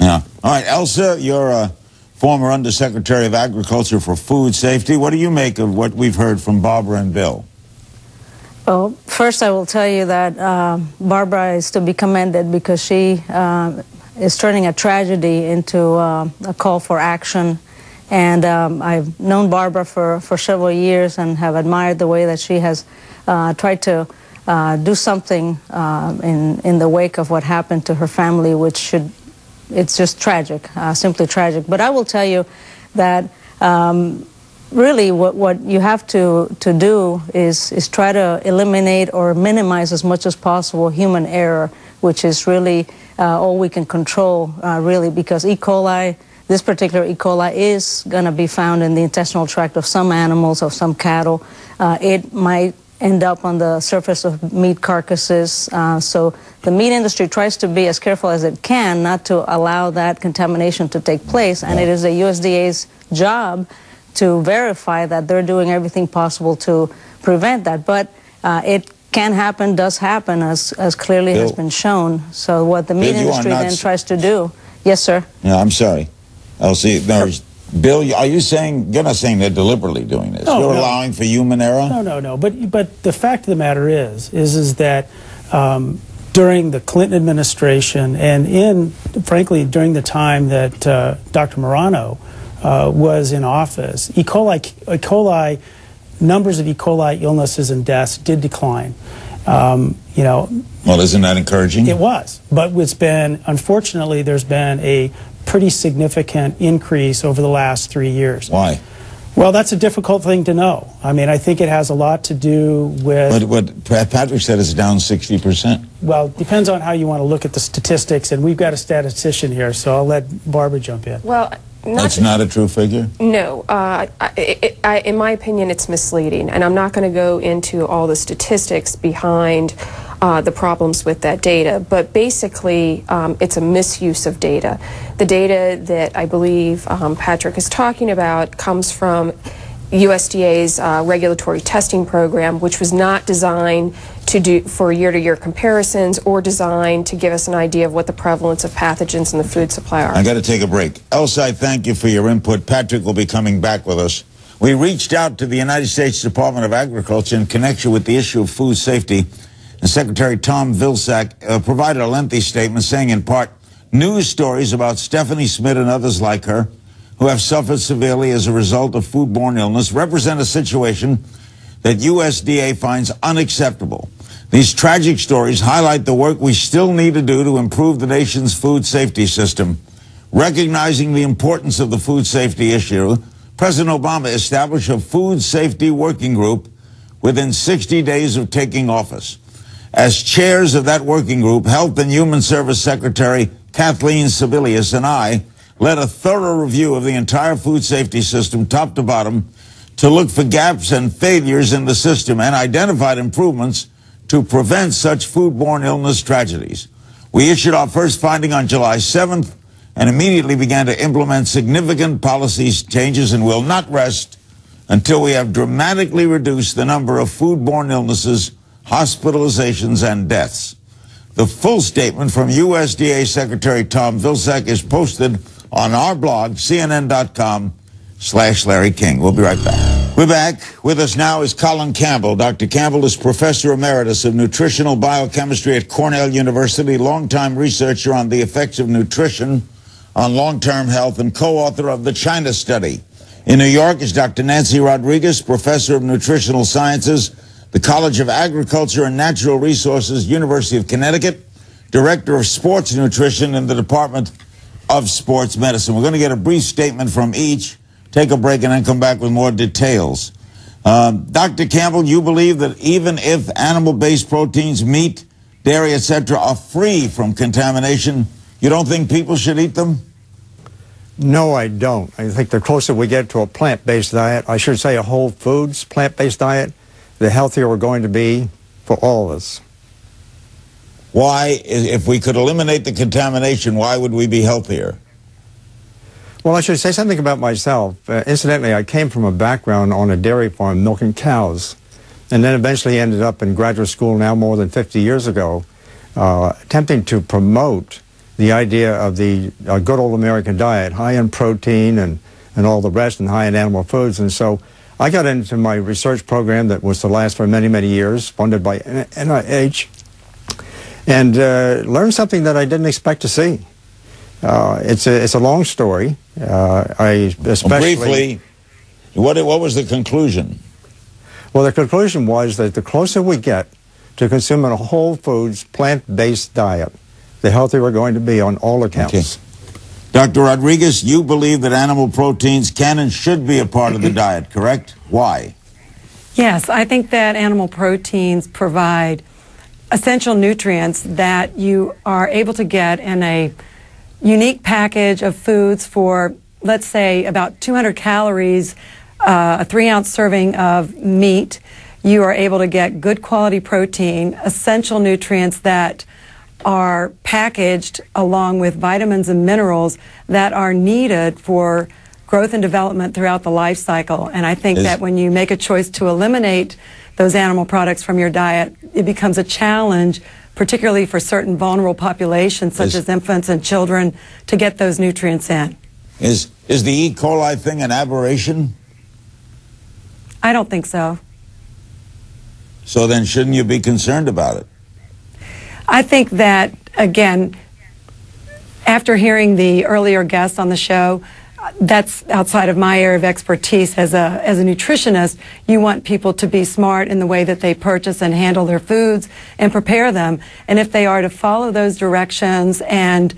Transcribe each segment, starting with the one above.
Yeah. All right, Elsa, you're a former Undersecretary of Agriculture for Food Safety. What do you make of what we've heard from Barbara and Bill? Well, first I will tell you that Barbara is to be commended because she is turning a tragedy into a call for action. And I've known Barbara for several years and have admired the way that she has tried to do something in the wake of what happened to her family, which it's just tragic, simply tragic. But I will tell you that really what you have to do is try to eliminate or minimize as much as possible human error, which is really all we can control, really, because E. coli, this particular E. coli is going to be found in the intestinal tract of some animals, of some cattle. It might end up on the surface of meat carcasses. So the meat industry tries to be as careful as it can not to allow that contamination to take place, and it is the USDA's job to verify that they're doing everything possible to prevent that. But it can happen, does happen, as clearly has been shown. So what the meat industry then tries to do... Yes, sir? Yeah, I'm sorry. Elsie, Bill, are you saying, you're not saying they're deliberately doing this? No, you're allowing for human error? No. But the fact of the matter is that during the Clinton administration and frankly, during the time that Dr. Marano was in office, numbers of E. coli illnesses and deaths did decline. Well, isn't that encouraging? It was, but unfortunately, there's been a pretty significant increase over the last 3 years. Why? Well, that's a difficult thing to know. I mean, I think it has a lot to do with... What Patrick said is down 60%. Well, it depends on how you want to look at the statistics, and we've got a statistician here, so I'll let Barbara jump in. Well, that's not a true figure? No. In my opinion, it's misleading, and I'm not going to go into all the statistics behind the problems with that data, but basically it's a misuse of data. The data that I believe Patrick is talking about comes from USDA's regulatory testing program, which was not designed to do for year-to-year comparisons or designed to give us an idea of what the prevalence of pathogens in the food supply are. I got to take a break. Elsa, I thank you for your input. Patrick will be coming back with us. We reached out to the United States Department of Agriculture in connection with the issue of food safety, and Secretary Tom Vilsack provided a lengthy statement saying, in part, news stories about Stephanie Smith and others like her who have suffered severely as a result of foodborne illness represent a situation that USDA finds unacceptable. These tragic stories highlight the work we still need to do to improve the nation's food safety system. Recognizing the importance of the food safety issue, President Obama established a food safety working group within 60 days of taking office. As chairs of that working group, Health and Human Service Secretary Kathleen Sebelius and I led a thorough review of the entire food safety system, top to bottom, to look for gaps and failures in the system and identified improvements to prevent such foodborne illness tragedies. We issued our first finding on July 7th and immediately began to implement significant policy changes and will not rest until we have dramatically reduced the number of foodborne illnesses, hospitalizations, and deaths. The full statement from USDA Secretary Tom Vilsack is posted on our blog, cnn.com/Larry King. We'll be right back. We're back. With us now is Colin Campbell. Dr. Campbell is Professor Emeritus of Nutritional Biochemistry at Cornell University, longtime researcher on the effects of nutrition on long-term health, and co-author of the China Study. In New York is Dr. Nancy Rodriguez, Professor of Nutritional Sciences, the College of Agriculture and Natural Resources, University of Connecticut, Director of Sports Nutrition in the Department of Sports Medicine. We're going to get a brief statement from each, take a break, and then come back with more details. Dr. Campbell, you believe that even if animal-based proteins, meat, dairy, etc., are free from contamination, you don't think people should eat them? No, I don't. I think the closer we get to a plant-based diet, I should say a whole foods plant-based diet, the healthier we're going to be for all of us. Why, if we could eliminate the contamination, why would we be healthier? Well, I should say something about myself. Incidentally, I came from a background on a dairy farm milking cows, and then eventually ended up in graduate school now more than 50 years ago, attempting to promote the idea of the good old American diet, high in protein and all the rest, and high in animal foods. And so I got into my research program that was to last for many, many years, funded by NIH, and learned something that I didn't expect to see. It's a long story. Briefly, what was the conclusion? Well, the conclusion was that the closer we get to consuming a whole foods, plant-based diet, the healthier we're going to be on all accounts. Okay. Dr. Rodriguez, you believe that animal proteins can and should be a part of the diet, correct? Why? Yes, I think that animal proteins provide essential nutrients that you are able to get in a unique package of foods for, let's say, about 200 calories, a 3-ounce serving of meat. You are able to get good quality protein, essential nutrients that are packaged along with vitamins and minerals that are needed for growth and development throughout the life cycle. And I think that when you make a choice to eliminate those animal products from your diet, it becomes a challenge, particularly for certain vulnerable populations such as infants and children, to get those nutrients in. Is the E. coli thing an aberration? I don't think so. So then shouldn't you be concerned about it? I think that, again, after hearing the earlier guests on the show, that's outside of my area of expertise. As a nutritionist, you want people to be smart in the way that they purchase and handle their foods and prepare them. And if they are to follow those directions and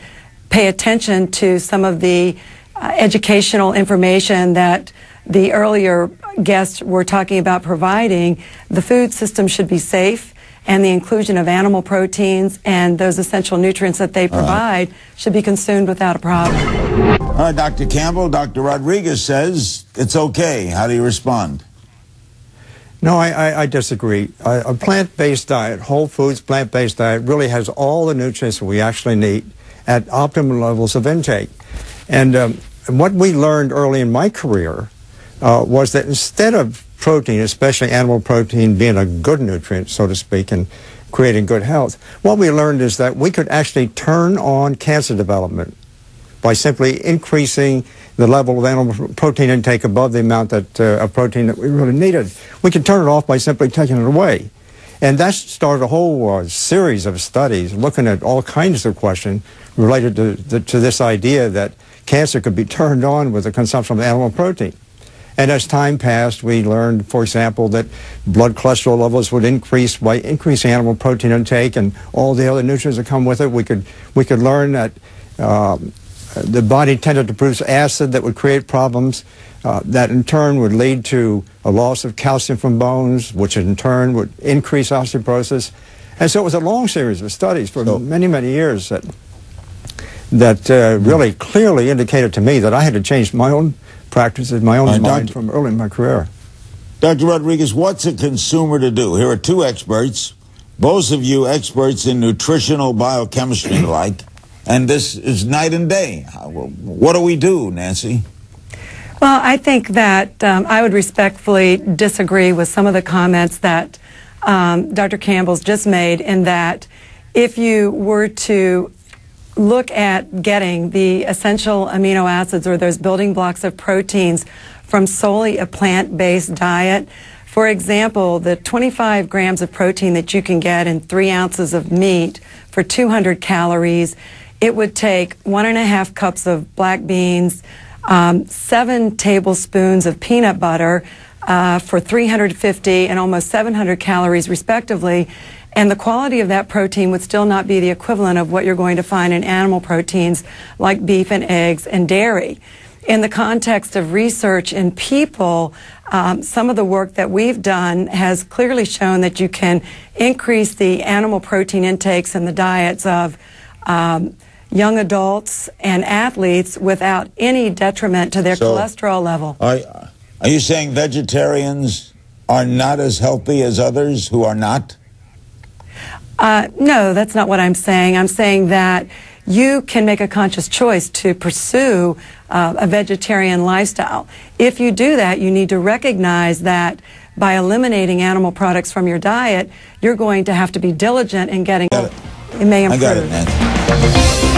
pay attention to some of the educational information that the earlier guests were talking about providing, the food system should be safe, and the inclusion of animal proteins and those essential nutrients that they provide should be consumed without a problem. All right, Dr. Campbell, Dr. Rodriguez says it's okay. How do you respond? No, I disagree. A plant-based diet, whole foods plant-based diet, really has all the nutrients we actually need at optimal levels of intake. And what we learned early in my career was that instead of protein, especially animal protein, being a good nutrient, so to speak, and creating good health, what we learned is that we could actually turn on cancer development by simply increasing the level of animal protein intake above the amount of protein that we really needed. We could turn it off by simply taking it away. And that started a whole series of studies looking at all kinds of questions related to this idea that cancer could be turned on with the consumption of animal protein. And as time passed, we learned, for example, that blood cholesterol levels would increase by increasing animal protein intake and all the other nutrients that come with it. We could learn that the body tended to produce acid that would create problems, that in turn would lead to a loss of calcium from bones, which in turn would increase osteoporosis. And so it was a long series of studies for many, many years that really clearly indicated to me that I had to change my own practices, my own mind from early in my career. Dr. Rodriguez, what's a consumer to do? Here are two experts, both of you experts in nutritional biochemistry and the like, and this is night and day. What do we do, Nancy? Well, I think that I would respectfully disagree with some of the comments that Dr. Campbell's just made, in that if you were to look at getting the essential amino acids or those building blocks of proteins from solely a plant-based diet, for example, the 25 grams of protein that you can get in 3 ounces of meat for 200 calories, it would take 1.5 cups of black beans, 7 tablespoons of peanut butter for 350 and almost 700 calories respectively. And the quality of that protein would still not be the equivalent of what you're going to find in animal proteins like beef and eggs and dairy. In the context of research in people, some of the work that we've done has clearly shown that you can increase the animal protein intakes in the diets of young adults and athletes without any detriment to their cholesterol level. Are you saying vegetarians are not as healthy as others who are not? No, that's not what I'm saying. I'm saying that you can make a conscious choice to pursue a vegetarian lifestyle. If you do that, you need to recognize that by eliminating animal products from your diet, you're going to have to be diligent in getting it. It may improve. I got it, Nancy.